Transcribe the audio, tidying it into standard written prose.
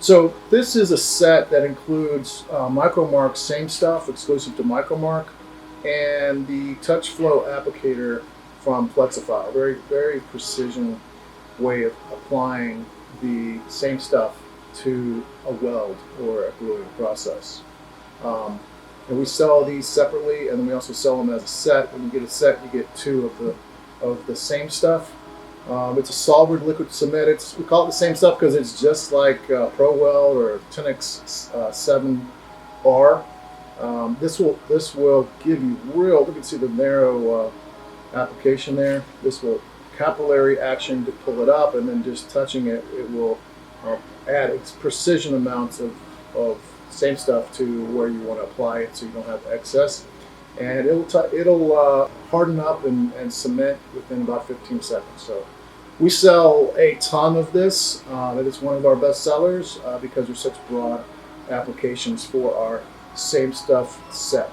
So this is a set that includes Micromark Same Stuff, exclusive to Micromark, and the Touch Flow Applicator from Plexify. Very, very precision way of applying the same stuff to a weld or a gluing process. And we sell these separately, and then we also sell them as a set. When you get a set, you get two of the same stuff. It's a solvent liquid cement. We call it the same stuff because it's just like ProWeld or Tenax-7R. This will give you real. You can see the narrow application there. This will capillary action to pull it up, and then just touching it, it will add its precision amounts of same stuff to where you want to apply it, so you don't have excess. And it'll harden up and cement within about 15 seconds. So we sell a ton of this. It is one of our best sellers because there's such broad applications for our same stuff set.